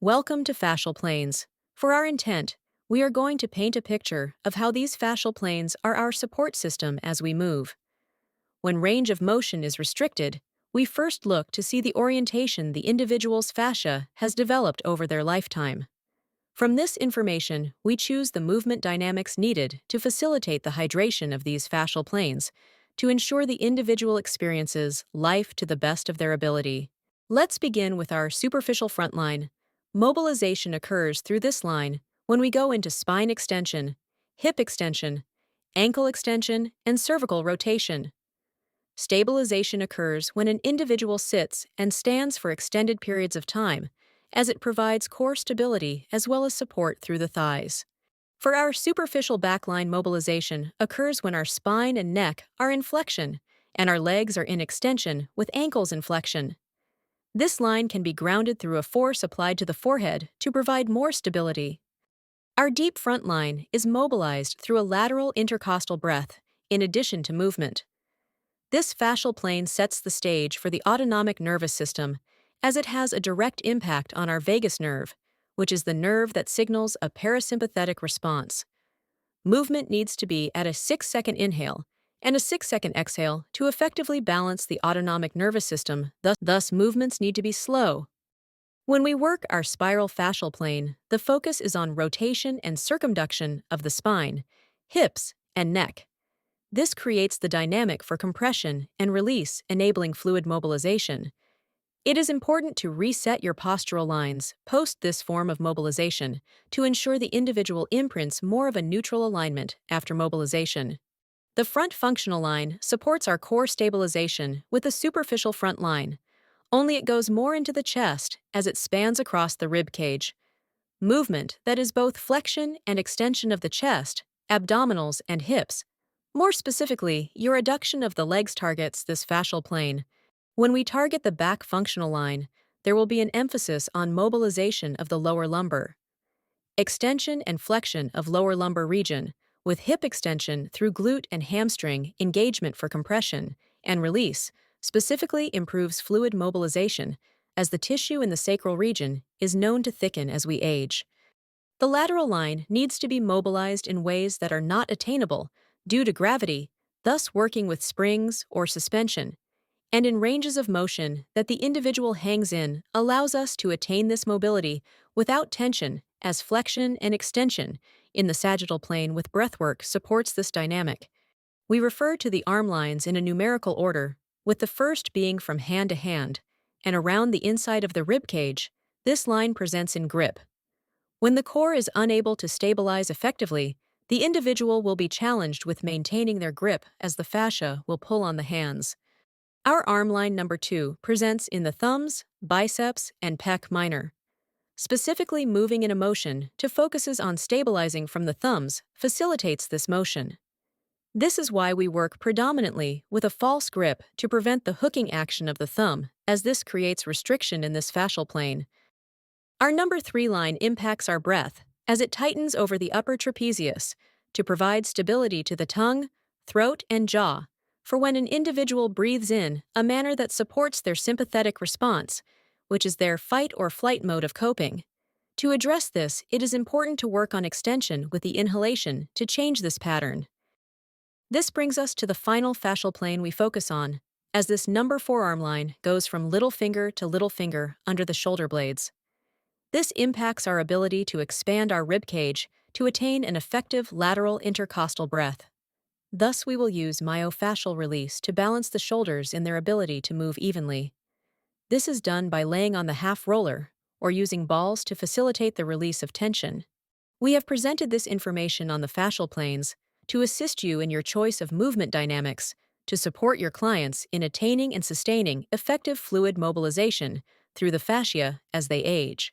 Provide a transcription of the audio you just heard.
Welcome to Fascial Planes. For our intent, we are going to paint a picture of how these fascial planes are our support system as we move. When range of motion is restricted, we first look to see the orientation the individual's fascia has developed over their lifetime. From this information, we choose the movement dynamics needed to facilitate the hydration of these fascial planes, to ensure the individual experiences life to the best of their ability. Let's begin with our superficial front line. Mobilization occurs through this line when we go into spine extension, hip extension, ankle extension, and cervical rotation. Stabilization occurs when an individual sits and stands for extended periods of time, as it provides core stability as well as support through the thighs. For our superficial backline, mobilization occurs when our spine and neck are in flexion and our legs are in extension with ankles in flexion. This line can be grounded through a force applied to the forehead to provide more stability. Our deep front line is mobilized through a lateral intercostal breath, in addition to movement. This fascial plane sets the stage for the autonomic nervous system, as it has a direct impact on our vagus nerve, which is the nerve that signals a parasympathetic response. Movement needs to be at a 6-second inhale and a 6-second exhale to effectively balance the autonomic nervous system, thus movements need to be slow. When we work our spiral fascial plane, the focus is on rotation and circumduction of the spine, hips, and neck. This creates the dynamic for compression and release, enabling fluid mobilization. It is important to reset your postural lines post this form of mobilization to ensure the individual imprints more of a neutral alignment after mobilization. The front functional line supports our core stabilization with the superficial front line, only it goes more into the chest as it spans across the rib cage. Movement that is both flexion and extension of the chest, abdominals, and hips. More specifically, your adduction of the legs targets this fascial plane. When we target the back functional line, there will be an emphasis on mobilization of the lower lumbar. Extension and flexion of lower lumbar region, with hip extension through glute and hamstring engagement for compression and release, specifically improves fluid mobilization, as the tissue in the sacral region is known to thicken as we age. The lateral line needs to be mobilized in ways that are not attainable due to gravity, thus working with springs or suspension, and in ranges of motion that the individual hangs in allows us to attain this mobility without tension, as flexion and extension in the sagittal plane with breathwork supports this dynamic. We refer to the arm lines in a numerical order, with the first being from hand to hand, and around the inside of the rib cage, this line presents in grip. When the core is unable to stabilize effectively, the individual will be challenged with maintaining their grip as the fascia will pull on the hands. Our arm line number 2 presents in the thumbs, biceps, and pec minor. Specifically moving in a motion to focuses on stabilizing from the thumbs facilitates this motion. This is why we work predominantly with a false grip to prevent the hooking action of the thumb, as this creates restriction in this fascial plane. Our number 3 line impacts our breath, as it tightens over the upper trapezius to provide stability to the tongue, throat, and jaw, for when an individual breathes in a manner that supports their sympathetic response, which is their fight or flight mode of coping. To address this, it is important to work on extension with the inhalation to change this pattern. This brings us to the final fascial plane we focus on, as this number 4 arm line goes from little finger to little finger under the shoulder blades. This impacts our ability to expand our rib cage to attain an effective lateral intercostal breath. Thus, we will use myofascial release to balance the shoulders in their ability to move evenly. This is done by laying on the half roller or using balls to facilitate the release of tension. We have presented this information on the fascial planes to assist you in your choice of movement dynamics to support your clients in attaining and sustaining effective fluid mobilization through the fascia as they age.